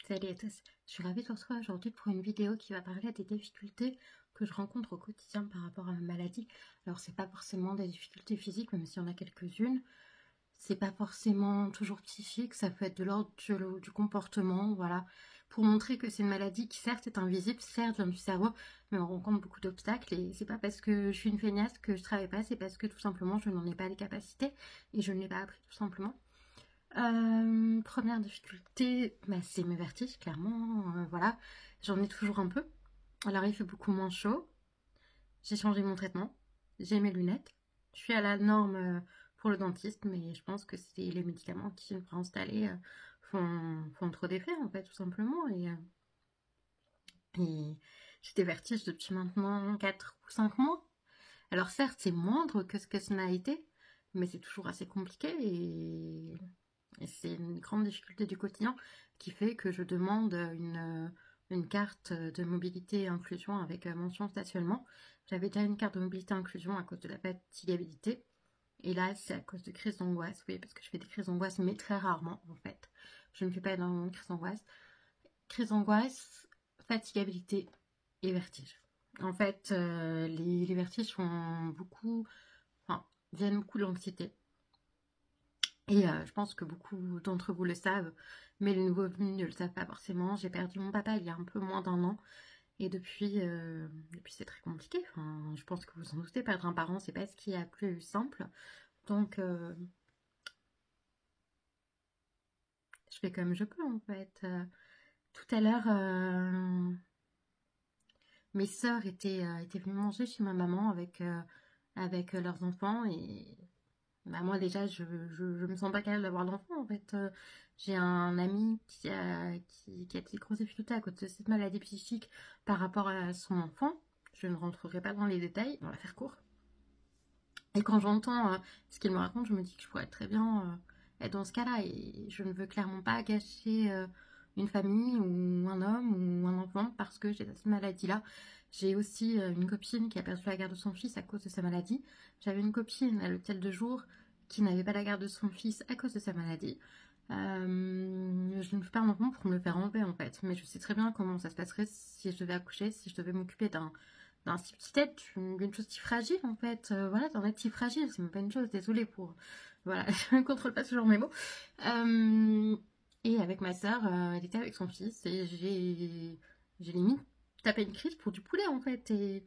Salut à tous, je suis ravie de vous retrouver aujourd'hui pour une vidéo qui va parler des difficultés que je rencontre au quotidien par rapport à ma maladie. Alors c'est pas forcément des difficultés physiques, même s'il y en a quelques-unes. C'est pas forcément toujours psychique, ça peut être de l'ordre du comportement, voilà. Pour montrer que c'est une maladie qui certes est invisible, certes vient du cerveau, mais on rencontre beaucoup d'obstacles et c'est pas parce que je suis une feignasse que je travaille pas, c'est parce que tout simplement je n'en ai pas les capacités et je ne l'ai pas appris tout simplement. Première difficulté, bah, c'est mes vertiges, clairement, voilà, j'en ai toujours un peu. Alors il fait beaucoup moins chaud, j'ai changé mon traitement, j'ai mes lunettes, je suis à la norme pour le dentiste, mais je pense que c'est les médicaments qui une fois installés font trop d'effet en fait, tout simplement, et j'ai des vertiges depuis maintenant 4 ou 5 mois. Alors certes, c'est moindre que ce que ça n'a été, mais c'est toujours assez compliqué et c'est une grande difficulté du quotidien qui fait que je demande une carte de mobilité et inclusion avec mention stationnement. J'avais déjà une carte de mobilité et inclusion à cause de la fatigabilité. Et là, c'est à cause de crises d'angoisse. Oui, parce que je fais des crises d'angoisse, mais très rarement, en fait. Je ne fais pas énormément de crises d'angoisse. Crise d'angoisse, fatigabilité et vertige. En fait, les vertiges viennent beaucoup de l'anxiété. Et je pense que beaucoup d'entre vous le savent, mais les nouveaux venus ne le savent pas forcément. J'ai perdu mon papa il y a un peu moins d'un an. Et depuis c'est très compliqué. Enfin, je pense que vous en doutez, perdre un parent, c'est pas ce qui est le plus simple. Donc, je fais comme je peux, en fait. Tout à l'heure, mes sœurs étaient venues manger chez ma maman avec leurs enfants. Et bah, moi, déjà, je me sens pas capable d'avoir d'enfant, en fait. J'ai un ami qui a des grosses difficultés à cause de cette maladie psychique par rapport à son enfant. Je ne rentrerai pas dans les détails, on va faire court. Et quand j'entends ce qu'il me raconte, je me dis que je pourrais très bien être dans ce cas-là. Et je ne veux clairement pas gâcher une famille ou un homme ou un enfant parce que j'ai cette maladie-là. J'ai aussi une copine qui a perdu la garde de son fils à cause de sa maladie. J'avais une copine à l'hôtel de jour qui n'avait pas la garde de son fils à cause de sa maladie. Je ne fais pas un enfant pour me le faire enlever en fait. Mais je sais très bien comment ça se passerait si je devais accoucher, si je devais m'occuper d'un si petit être, une chose si fragile en fait, voilà, d'un être si fragile, c'est même pas une chose, désolée pour, voilà, je ne contrôle pas toujours mes mots. Et avec ma soeur, elle était avec son fils et j'ai limite tapé une crise pour du poulet en fait, et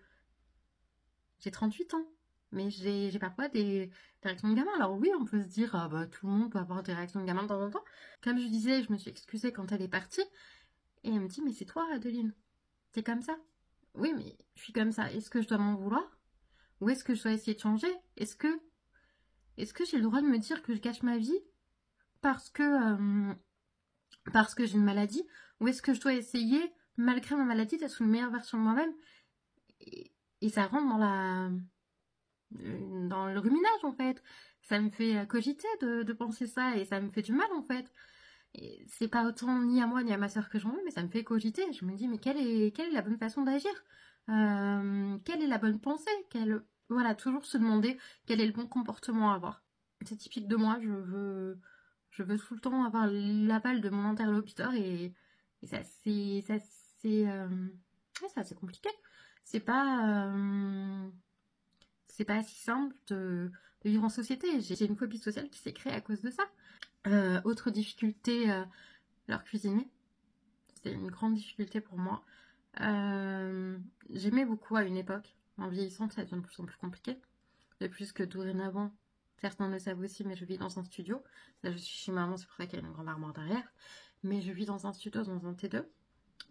j'ai 38 ans, mais j'ai parfois des réactions de gamin. Alors oui, on peut se dire, ah, bah, tout le monde peut avoir des réactions de gamin de temps en temps. Comme je disais, je me suis excusée quand elle est partie, et elle me dit, mais c'est toi Adeline, t'es comme ça. Oui, mais je suis comme ça. Est-ce que je dois m'en vouloir? Ou est-ce que je dois essayer de changer? Est-ce que j'ai le droit de me dire que je gâche ma vie parce que j'ai une maladie? Ou est-ce que je dois essayer, malgré ma maladie, d'être une meilleure version de moi-même? Et ça rentre dans le ruminage, en fait. Ça me fait cogiter de penser ça et ça me fait du mal, en fait. Et c'est pas autant ni à moi ni à ma soeur que j'en veux, mais ça me fait cogiter. Je me dis, mais quelle est la bonne façon d'agir? Quelle est la bonne pensée? Voilà, toujours se demander quel est le bon comportement à avoir. C'est typique de moi, je veux tout le temps avoir l'aval de mon interlocuteur et ouais, c'est assez compliqué. C'est pas, c'est pas si simple de vivre en société. J'ai une phobie sociale qui s'est créée à cause de ça. Autre difficulté, leur cuisiner. C'est une grande difficulté pour moi. J'aimais beaucoup à une époque. En vieillissant, ça devient de plus en plus compliqué. De plus que dorénavant, certains le savent aussi, mais je vis dans un studio. Là, je suis chez maman, c'est pour ça qu'il y a une grande armoire derrière. Mais je vis dans un studio, dans un T2,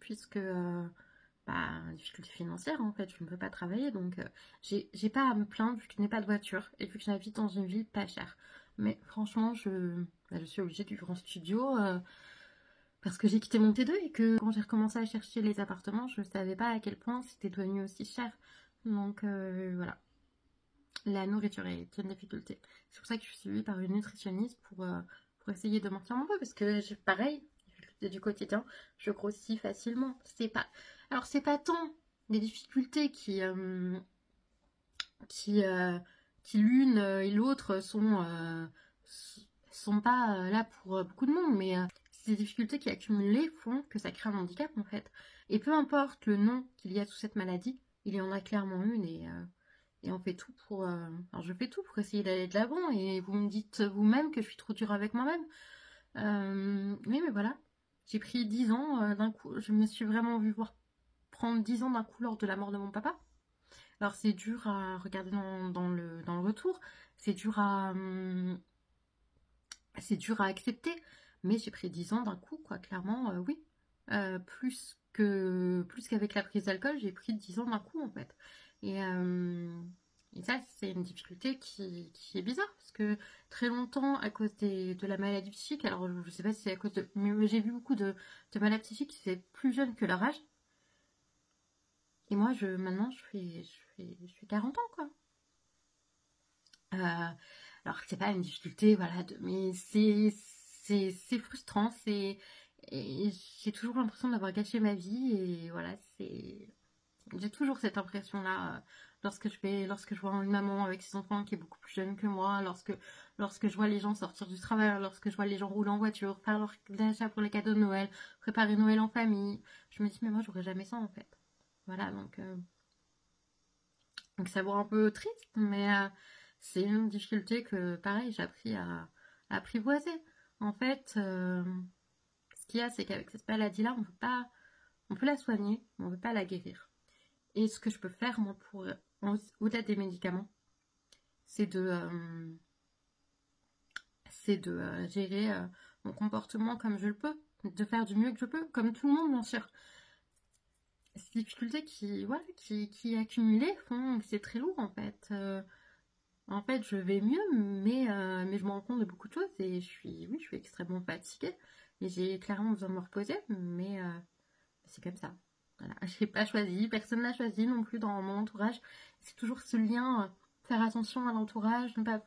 puisque difficulté financière en fait, je ne peux pas travailler, donc j'ai pas à me plaindre vu que je n'ai pas de voiture et vu que j'habite dans une ville pas chère. Mais franchement, je suis obligée de vivre en studio parce que j'ai quitté mon T2 et que quand j'ai recommencé à chercher les appartements, je ne savais pas à quel point c'était devenu aussi cher. Donc voilà. La nourriture est une difficulté. C'est pour ça que je suis suivie par une nutritionniste pour essayer de maintenir mon poids parce que j'ai pareil, difficulté du quotidien, je grossis facilement. Alors c'est pas tant des difficultés qui l'une et l'autre sont pas là pour beaucoup de monde, mais ces difficultés qui accumulées font que ça crée un handicap en fait. Et peu importe le nom qu'il y a sous cette maladie, il y en a clairement une et on fait tout pour... alors je fais tout pour essayer d'aller de l'avant et vous me dites vous-même que je suis trop dure avec moi-même. Oui mais voilà, j'ai pris 10 ans d'un coup, je me suis vraiment vue prendre 10 ans d'un coup lors de la mort de mon papa. Alors c'est dur à regarder dans le retour, c'est dur à accepter, mais j'ai pris 10 ans d'un coup, quoi, clairement, oui. Plus qu'avec la prise d'alcool, j'ai pris 10 ans d'un coup, en fait. Et, euh, et ça, c'est une difficulté qui est bizarre, parce que très longtemps, à cause de la maladie psychique, alors je sais pas si c'est à cause de... Mais j'ai vu beaucoup de malades psychiques qui étaient plus jeunes que leur âge. Et moi, maintenant, je fais 40 ans, quoi. Alors c'est pas une difficulté, voilà, mais c'est frustrant, et j'ai toujours l'impression d'avoir gâché ma vie et voilà, j'ai toujours cette impression-là lorsque je vois une maman avec ses enfants qui est beaucoup plus jeune que moi, lorsque je vois les gens sortir du travail, lorsque je vois les gens rouler en voiture, faire leur achat pour les cadeaux de Noël, préparer Noël en famille, je me dis mais moi j'aurais jamais ça en fait. Voilà, donc ça vaut un peu triste, mais c'est une difficulté que, pareil, j'ai appris à apprivoiser. En fait, ce qu'il y a, c'est qu'avec cette maladie-là, on peut la soigner, mais on ne peut pas la guérir. Et ce que je peux faire, moi, au-delà des médicaments, c'est de gérer mon comportement comme je le peux, de faire du mieux que je peux, comme tout le monde, bien sûr. Ces difficultés voilà, qui accumulées font que c'est très lourd, en fait. En fait, je vais mieux, mais je me rends compte de beaucoup de choses et oui, je suis extrêmement fatiguée. Et j'ai clairement besoin de me reposer, mais c'est comme ça. Voilà, j'ai pas choisi, personne n'a choisi non plus dans mon entourage. C'est toujours ce lien, faire attention à l'entourage, ne pas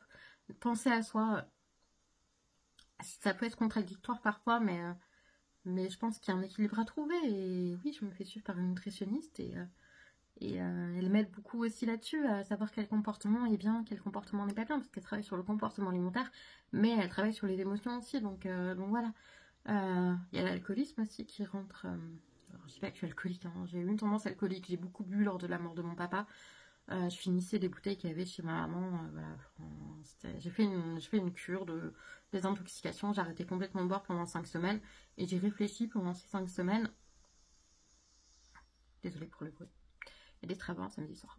penser à soi. Ça peut être contradictoire parfois, mais je pense qu'il y a un équilibre à trouver. Et oui, je me fais suivre par une nutritionniste et elle m'aide beaucoup aussi là-dessus, à savoir quel comportement est bien, quel comportement n'est pas bien, parce qu'elle travaille sur le comportement alimentaire, mais elle travaille sur les émotions aussi, donc voilà. Il y a l'alcoolisme aussi qui rentre. Alors, je dis pas que je suis alcoolique, hein, j'ai eu une tendance alcoolique, j'ai beaucoup bu lors de la mort de mon papa. Je finissais des bouteilles qu'il y avait chez ma maman. Voilà. J'ai fait une cure de désintoxication, j'ai arrêté complètement de boire pendant 5 semaines, et j'ai réfléchi pendant ces 5 semaines. Désolée pour le bruit. Il y a des travaux samedi soir.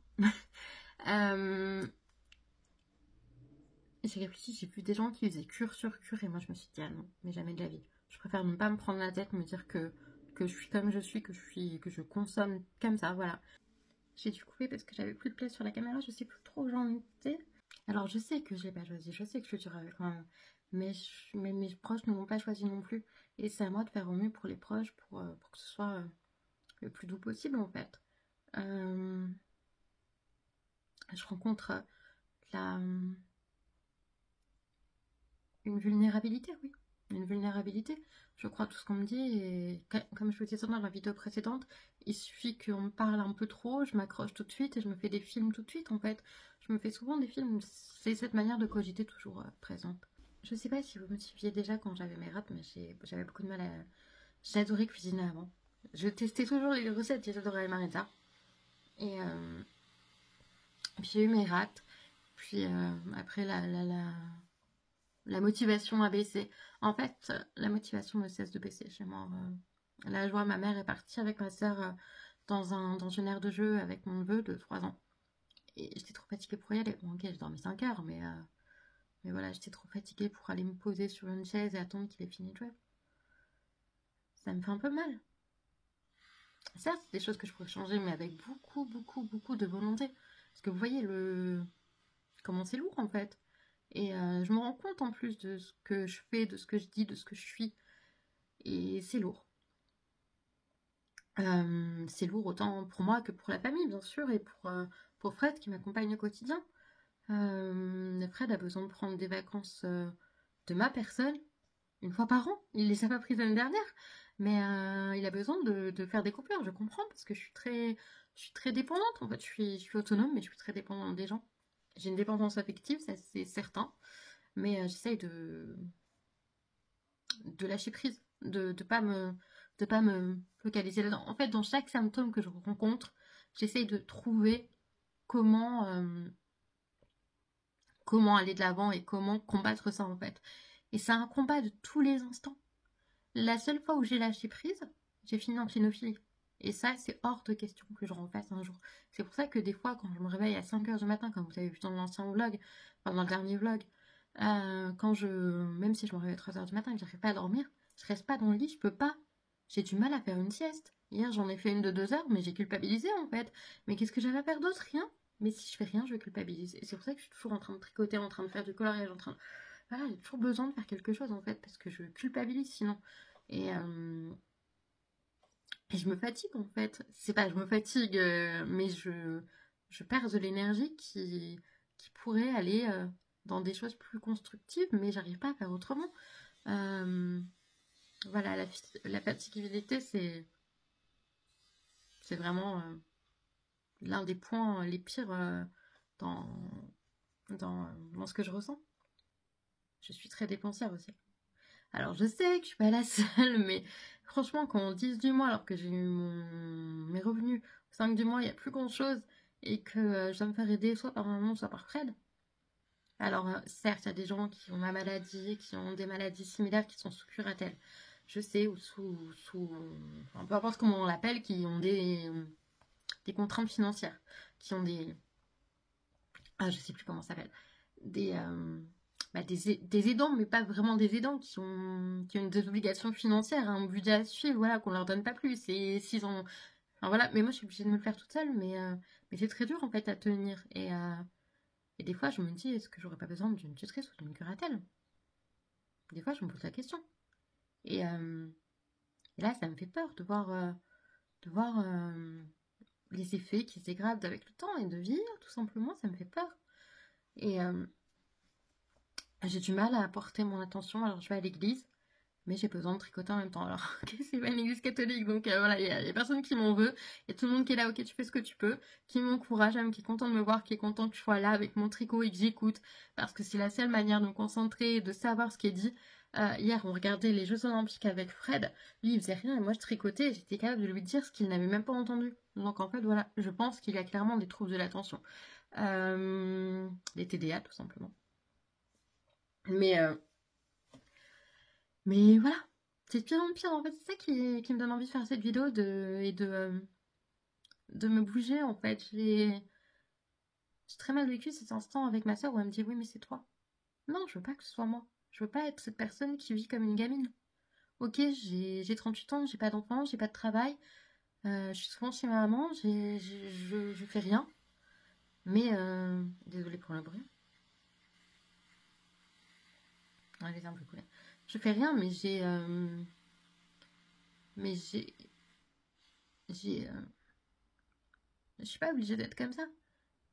J'ai réfléchi, j'ai vu des gens qui faisaient cure sur cure et moi je me suis dit ah non, mais jamais de la vie. Je préfère ne pas me prendre la tête, me dire que je suis comme je suis, que je consomme comme ça, voilà. J'ai dû couper parce que j'avais plus de place sur la caméra, je sais plus trop où j'en étais. Alors je sais que je l'ai pas choisi, je sais que je suis dure avec moi, mais mes proches ne l'ont pas choisi non plus. Et c'est à moi de faire au mieux pour les proches, pour que ce soit le plus doux possible en fait. Je rencontre la, une vulnérabilité, oui. Une vulnérabilité. Je crois tout ce qu'on me dit et comme je vous disais dans la vidéo précédente, il suffit qu'on me parle un peu trop, je m'accroche tout de suite et je me fais des films tout de suite en fait. Je me fais souvent des films, c'est cette manière de cogiter toujours présente. Je sais pas si vous me suiviez déjà quand j'avais mes rats, mais j'avais beaucoup de mal à... J'adorais cuisiner avant. Je testais toujours les recettes d'Isadora et Marita. Et puis j'ai eu mes rats. Puis après la motivation a baissé. En fait, la motivation ne cesse de baisser chez moi. Là, je vois ma mère est partie avec ma soeur dans une aire de jeu avec mon neveu de 3 ans. Et j'étais trop fatiguée pour y aller. Bon, ok, j'ai dormi 5 heures, mais voilà, j'étais trop fatiguée pour aller me poser sur une chaise et attendre qu'il ait fini de jouer. Ça me fait un peu mal. Certes, c'est des choses que je pourrais changer, mais avec beaucoup, beaucoup, beaucoup de volonté. Parce que vous voyez comment c'est lourd en fait. Et je me rends compte en plus de ce que je fais, de ce que je dis, de ce que je suis. Et c'est lourd. C'est lourd autant pour moi que pour la famille, bien sûr, et pour Fred qui m'accompagne au quotidien. Fred a besoin de prendre des vacances de ma personne une fois par an. Il les a pas prises l'année dernière, mais il a besoin de faire des coupures. Je comprends parce que je suis très dépendante. En fait, je suis autonome, mais je suis très dépendante des gens. J'ai une dépendance affective, ça c'est certain, mais j'essaye de lâcher prise. de pas me focaliser là-dedans. En fait, dans chaque symptôme que je rencontre, j'essaye de trouver comment, comment aller de l'avant et comment combattre ça en fait. Et c'est un combat de tous les instants. La seule fois où j'ai lâché prise, j'ai fini en clinophilie. Et ça, c'est hors de question que je refasse un jour. C'est pour ça que des fois, quand je me réveille à 5h du matin, comme vous avez vu dans l'ancien vlog, enfin dans le dernier vlog, même si je me réveille à 3h du matin et que j'arrive pas à dormir, je reste pas dans le lit, je peux pas. J'ai du mal à faire une sieste. Hier, j'en ai fait une de 2 heures, mais j'ai culpabilisé en fait. Mais qu'est-ce que j'avais à faire d'autre? Rien. Mais si je fais rien, je vais culpabiliser. Et c'est pour ça que je suis toujours en train de tricoter, en train de faire du coloriage, en train de... Voilà, j'ai toujours besoin de faire quelque chose en fait, parce que je culpabilise sinon. Et, et je me fatigue en fait. C'est pas je me fatigue, mais je perds de l'énergie qui pourrait aller dans des choses plus constructives, mais j'arrive pas à faire autrement. Euh, voilà, la fatigabilité, c'est vraiment l'un des points les pires dans, dans ce que je ressens. Je suis très dépensière aussi. Alors je sais que je suis pas la seule, mais franchement, quand on 10 du mois, alors que j'ai eu mes revenus au 5 du mois, il n'y a plus grand chose, et que je dois me faire aider soit par maman, soit par Fred. Alors certes, il y a des gens qui ont ma maladie, qui ont des maladies similaires, qui sont sous curatelle. Je sais, ou enfin, peu importe comment on l'appelle, qui ont des contraintes financières, qui ont des... Ah, je sais plus comment ça s'appelle. Des... des aidants, mais pas vraiment des aidants, qui ont des obligations financières, un budget à suivre, voilà, qu'on leur donne pas plus. Et s'ils ont... Enfin, voilà, mais moi je suis obligée de me le faire toute seule, mais c'est très dur en fait à tenir. Et des fois je me dis, est-ce que j'aurais pas besoin d'une tutrice ou d'une curatelle? Des fois je me pose la question. Et, euh, et là ça me fait peur de voir les effets qui se dégradent avec le temps et de vieillir, tout simplement, ça me fait peur. Et j'ai du mal à porter mon attention, alors je vais à l'église, mais j'ai besoin de tricoter en même temps. Alors, ok, c'est pas une église catholique, donc voilà, il y a personne qui m'en veut. Il y a tout le monde qui est là, ok, tu fais ce que tu peux, qui m'encourage, même qui est content de me voir, qui est content que je sois là avec mon tricot et que j'écoute, parce que c'est la seule manière de me concentrer et de savoir ce qui est dit. Hier, on regardait les Jeux Olympiques avec Fred. Lui, il faisait rien et moi, je tricotais et j'étais capable de lui dire ce qu'il n'avait même pas entendu. Donc, en fait, voilà, je pense qu'il y a clairement des troubles de l'attention. Des TDA, tout simplement. Mais, euh, mais voilà, c'est de pire en pire. En fait, c'est ça qui me donne envie de faire cette vidéo de me bouger. En fait, j'ai très mal vécu cet instant avec ma soeur où elle me dit oui, mais c'est toi. Non, je veux pas que ce soit moi. Je veux pas être cette personne qui vit comme une gamine. Ok, j'ai 38 ans, j'ai pas d'enfant, j'ai pas de travail. Je suis souvent chez ma maman, je fais rien. Mais, désolée pour le bruit. Elle est un peu coulée. Je fais rien, mais j'ai, je suis pas obligée d'être comme ça.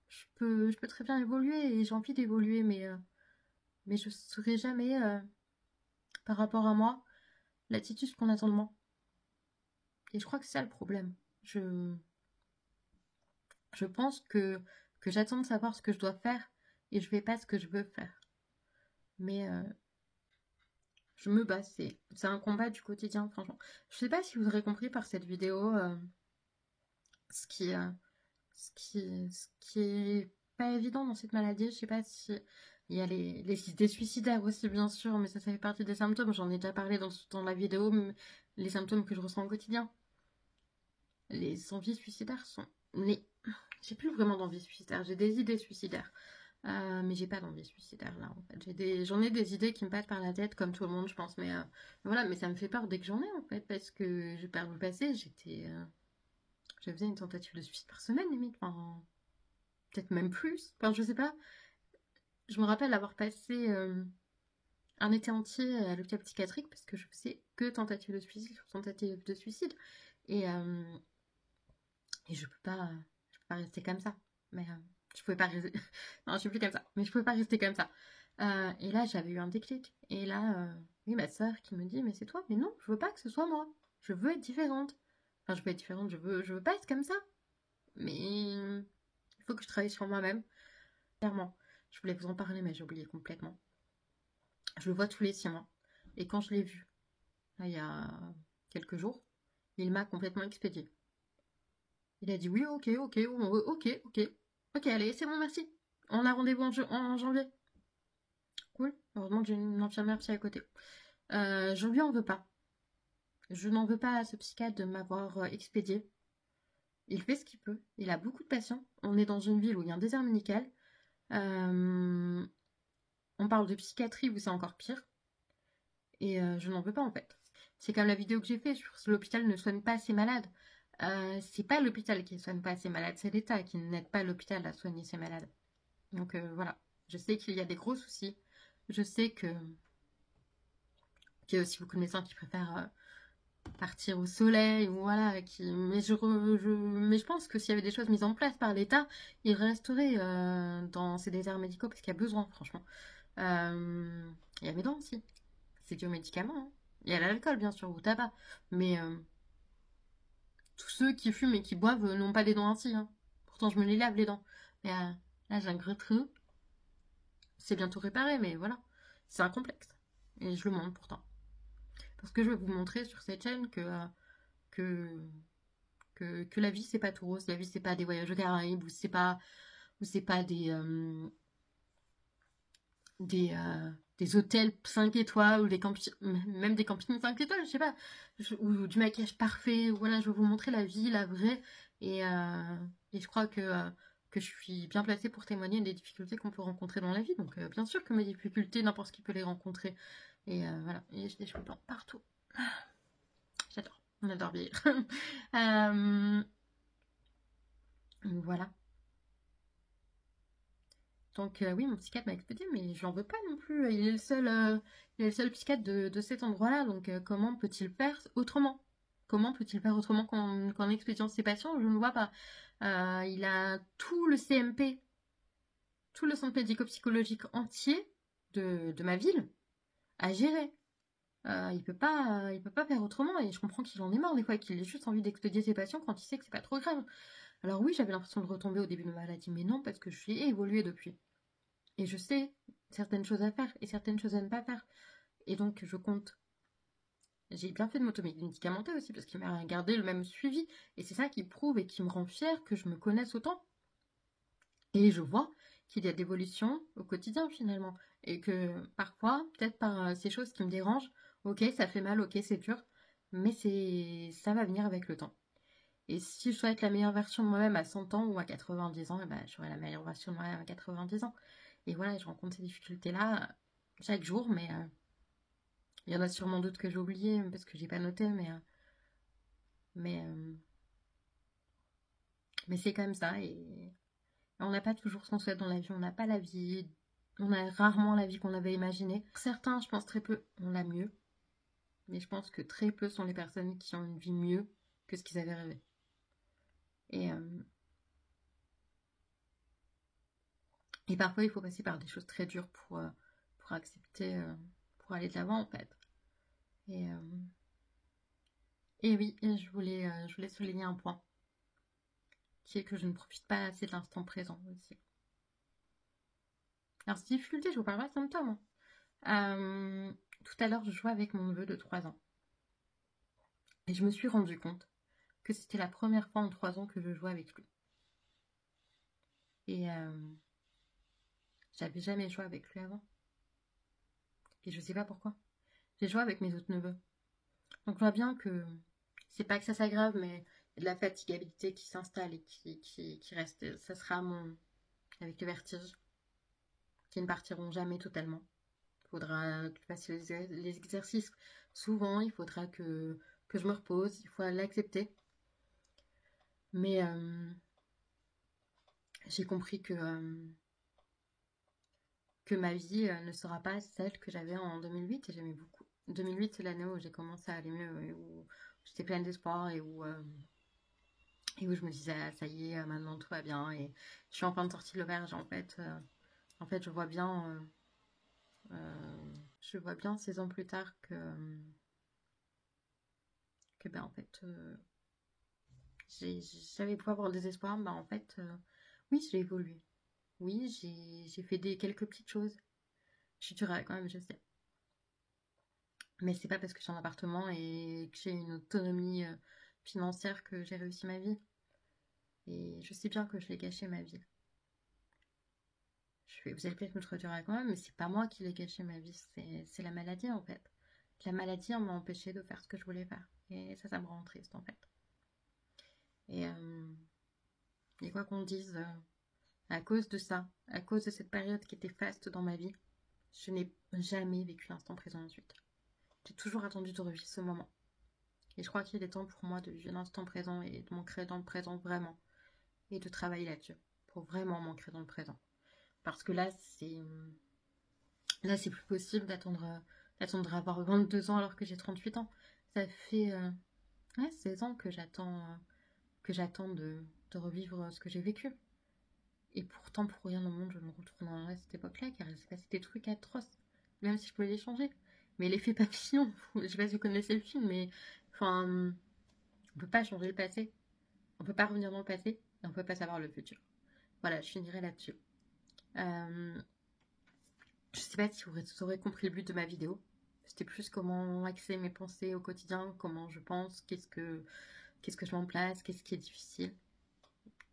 Je peux très bien évoluer et j'ai envie d'évoluer, mais je serai jamais, par rapport à moi, l'attitude qu'on attend de moi. Et je crois que c'est ça le problème. Je pense que j'attends de savoir ce que je dois faire et je fais pas ce que je veux faire. Mais je me bats, c'est un combat du quotidien, franchement. Je sais pas si vous aurez compris par cette vidéo ce qui, euh, ce qui est pas évident dans cette maladie. Je sais pas si il y a les idées suicidaires aussi, bien sûr, mais ça fait partie des symptômes. J'en ai déjà parlé dans la vidéo, les symptômes que je ressens au quotidien. Les envies suicidaires sont... J'ai plus vraiment d'envie suicidaire, j'ai des idées suicidaires. Mais j'ai pas d'envie suicidaire là en fait. J'en ai des idées qui me passent par la tête comme tout le monde je pense. Mais voilà, mais ça me fait peur dès que j'en ai en fait. Parce que par le passé, je faisais une tentative de suicide par semaine limite. Enfin, peut-être même plus. Enfin, je sais pas. Je me rappelle avoir passé un été entier à l'hôpital psychiatrique parce que je faisais que tentative de suicide sur tentative de suicide. Et, euh, et je peux pas rester comme ça. Mais je pouvais pas rester. Non, je suis plus comme ça. Mais je pouvais pas rester comme ça. Et là, j'avais eu un déclic. Et là, oui, ma soeur qui me dit, mais c'est toi. Mais non, je veux pas que ce soit moi. Je veux être différente. Enfin, je veux être différente. Je veux pas être comme ça. Mais il faut que je travaille sur moi-même. Clairement. Je voulais vous en parler, mais j'ai oublié complètement. Je le vois tous les 6 mois. Et quand je l'ai vu, là, il y a quelques jours. Il m'a complètement expédié. Il a dit oui, ok, ok, ok, ok. Ok, allez, c'est bon, merci. On a rendez-vous en janvier. Cool. Heureusement que j'ai une infirmière psy à côté. Je lui en veux pas. Je n'en veux pas à ce psychiatre de m'avoir expédié. Il fait ce qu'il peut. Il a beaucoup de patients. On est dans une ville où il y a un désert médical. On parle de psychiatrie où c'est encore pire. Et je n'en veux pas en fait. C'est comme la vidéo que j'ai faite sur l'hôpital ne soigne pas ses malades. C'est pas l'hôpital qui ne soigne pas ses malades, c'est l'État qui n'aide pas l'hôpital à soigner ses malades. Donc voilà. Je sais qu'il y a des gros soucis. Je sais qu'il y a aussi beaucoup de médecins qui préfèrent partir au soleil, ou voilà, mais je pense que s'il y avait des choses mises en place par l'État, il resterait dans ces déserts médicaux parce qu'il y a besoin, franchement. Il y a mes dents aussi. C'est dû aux médicaments. Hein. Il y a l'alcool, bien sûr, au tabac. Mais tous ceux qui fument et qui boivent n'ont pas les dents ainsi. Hein. Pourtant, je me les lave les dents. Mais là, j'ai un gros trou. C'est bientôt réparé, mais voilà. C'est un complexe. Et je le montre pourtant. Parce que je vais vous montrer sur cette chaîne que la vie, c'est pas tout rose. La vie, c'est pas des voyages aux Caraïbes, ou c'est pas des hôtels 5 étoiles, ou même des campings 5 étoiles, je sais pas. Ou du maquillage parfait. Voilà, je vais vous montrer la vie, la vraie. Et je crois que je suis bien placée pour témoigner des difficultés qu'on peut rencontrer dans la vie. Donc, bien sûr que mes difficultés, n'importe qui peut les rencontrer. Et voilà, et j'ai des cheveux blancs partout. J'adore, on adore vieillir. Voilà. Donc oui, mon psychiatre m'a expédié, mais je n'en veux pas non plus. Il est le seul psychiatre de cet endroit-là. Donc comment peut-il faire autrement? Comment peut-il faire autrement qu'en expédiant ses patients? Je ne vois pas. Il a tout le CMP, tout le centre médico-psychologique entier de ma ville à gérer. Il peut pas faire autrement, et je comprends qu'il en est marre des fois, qu'il ait juste envie d'expédier ses patients quand il sait que c'est pas trop grave. Alors oui, j'avais l'impression de retomber au début de ma maladie, mais non, parce que je suis évoluée depuis. Et je sais certaines choses à faire et certaines choses à ne pas faire. Et donc je compte. J'ai bien fait de m'automédicamenter aussi, parce qu'il m'a gardé le même suivi. Et c'est ça qui prouve et qui me rend fière que je me connaisse autant. Et je vois qu'il y a d'évolution au quotidien finalement. Et que parfois, peut-être par ces choses qui me dérangent, ok, ça fait mal, ok, c'est dur, mais ça va venir avec le temps. Et si je souhaite la meilleure version de moi-même à 100 ans ou à 90 ans, eh ben, j'aurai la meilleure version de moi-même à 90 ans. Et voilà, je rencontre ces difficultés-là chaque jour, mais il y en a sûrement d'autres que j'ai oubliées parce que j'ai pas noté, mais, mais c'est comme ça. Et on n'a pas toujours ce qu'on souhaite dans la vie, on n'a pas la vie, on a rarement la vie qu'on avait imaginée. Certains, je pense très peu, ont la mieux, mais je pense que très peu sont les personnes qui ont une vie mieux que ce qu'ils avaient rêvé. Et parfois, il faut passer par des choses très dures pour accepter, pour aller de l'avant, en fait. Et, oui, je voulais souligner un point, qui est que je ne profite pas assez de l'instant présent aussi. Alors, ces difficultés, je vous parle pas de symptômes. Tout à l'heure, je jouais avec mon neveu de 3 ans. Et je me suis rendu compte que c'était la première fois en 3 ans que je jouais avec lui. Et j'avais jamais joué avec lui avant. Et je sais pas pourquoi. J'ai joué avec mes autres neveux. Donc je vois bien que c'est pas que ça s'aggrave, mais il y a de la fatigabilité qui s'installe et qui reste. Ça sera avec le vertige, qui ne partiront jamais totalement. Il faudra que je fasse les exercices souvent, il faudra que je me repose, il faut l'accepter. Mais j'ai compris que ma vie ne sera pas celle que j'avais en 2008, et j'aimais beaucoup. 2008, c'est l'année où j'ai commencé à aller mieux, et où j'étais pleine d'espoir, et où je me disais, ah, ça y est, maintenant tout va bien, et je suis enfin sortie de l'auberge. En fait, je vois bien 6 ans plus tard que ben, en fait, j'avais beau avoir des espoirs, ben, en fait, oui, j'ai évolué. Oui, j'ai fait quelques petites choses. Je suis dure quand même, je sais. Mais c'est pas parce que j'ai un appartement et que j'ai une autonomie financière que j'ai réussi ma vie. Et je sais bien que je l'ai gâché ma vie. Vous allez peut-être me traduire avec moi, mais c'est pas moi qui l'ai gâché ma vie, c'est la maladie en fait. La maladie m'a empêché de faire ce que je voulais faire. Et ça me rend triste en fait. Et, et quoi qu'on dise, à cause de ça, à cause de cette période qui était faste dans ma vie, je n'ai jamais vécu l'instant présent ensuite. J'ai toujours attendu de revivre ce moment. Et je crois qu'il est temps pour moi de vivre l'instant présent et de m'ancrer dans le présent vraiment. Et de travailler là-dessus. Pour vraiment m'ancrer dans le présent. Parce que là, c'est plus possible d'attendre d'avoir 22 ans alors que j'ai 38 ans. Ça fait 16 ans que j'attends de revivre ce que j'ai vécu. Et pourtant, pour rien au monde, je me retournerai à cette époque-là, car il s'est passé des trucs atroces. Même si je pouvais les changer. Mais l'effet papillon, je sais pas si vous connaissez le film, mais enfin, on peut pas changer le passé. On peut pas revenir dans le passé, et on peut pas savoir le futur. Voilà, je finirai là-dessus. Je sais pas si vous aurez compris le but de ma vidéo. C'était plus comment axer mes pensées au quotidien, comment je pense, qu'est-ce que je mets en place, qu'est-ce qui est difficile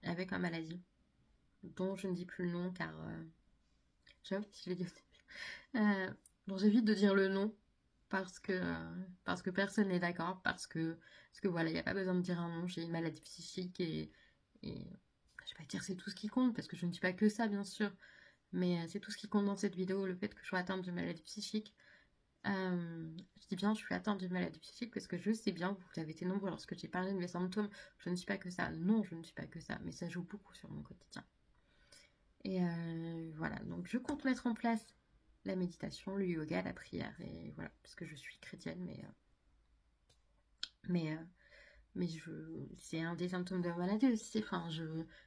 avec ma maladie, dont je ne dis plus le nom car j'avoue que je l'ai dit au début. Donc j'évite de dire le nom parce que personne n'est d'accord, parce que voilà, il n'y a pas besoin de dire un nom, j'ai une maladie psychique et je vais pas dire c'est tout ce qui compte parce que je ne dis pas que ça bien sûr, mais c'est tout ce qui compte dans cette vidéo, le fait que je sois atteinte d'une maladie psychique. Je dis bien je suis atteinte d'une maladie psychique parce que je sais bien, vous avez été nombreux lorsque j'ai parlé de mes symptômes, je ne suis pas que ça, non je ne suis pas que ça, mais ça joue beaucoup sur mon quotidien. Et voilà, donc je compte mettre en place la méditation, le yoga, la prière, et voilà, parce que je suis chrétienne, mais c'est un des symptômes de la maladie aussi. Enfin,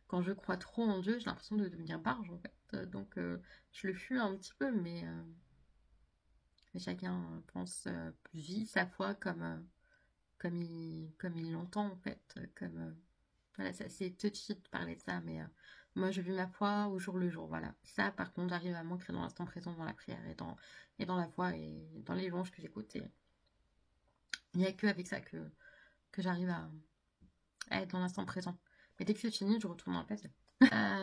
quand je crois trop en Dieu, j'ai l'impression de devenir barge en fait. Donc je le fuis un petit peu, mais chacun vit sa foi comme il l'entend en fait. Voilà, c'est touchy de parler de ça, mais moi je vis ma foi au jour le jour. Voilà, ça par contre, j'arrive à m'ancrer dans l'instant présent, dans la prière et dans la foi et dans les louanges que j'écoute. Et il n'y a que avec ça que j'arrive à être dans l'instant présent. Mais dès que c'est fini, je retourne dans le passé.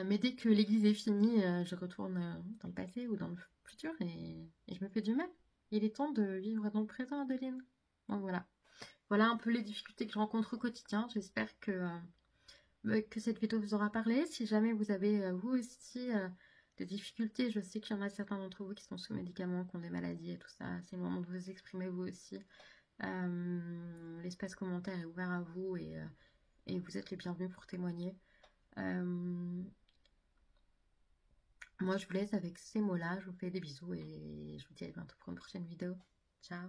Mais dès que l'église est finie, je retourne dans le passé ou dans le futur et je me fais du mal. Il est temps de vivre dans le présent, Adeline. Donc voilà. Voilà un peu les difficultés que je rencontre au quotidien. J'espère que cette vidéo vous aura parlé. Si jamais vous avez vous aussi des difficultés, je sais qu'il y en a certains d'entre vous qui sont sous médicaments, qui ont des maladies et tout ça. C'est le moment de vous exprimer vous aussi. L'espace commentaire est ouvert à vous et vous êtes les bienvenus pour témoigner. Moi je vous laisse avec ces mots-là. Je vous fais des bisous et je vous dis à bientôt pour une prochaine vidéo. Ciao.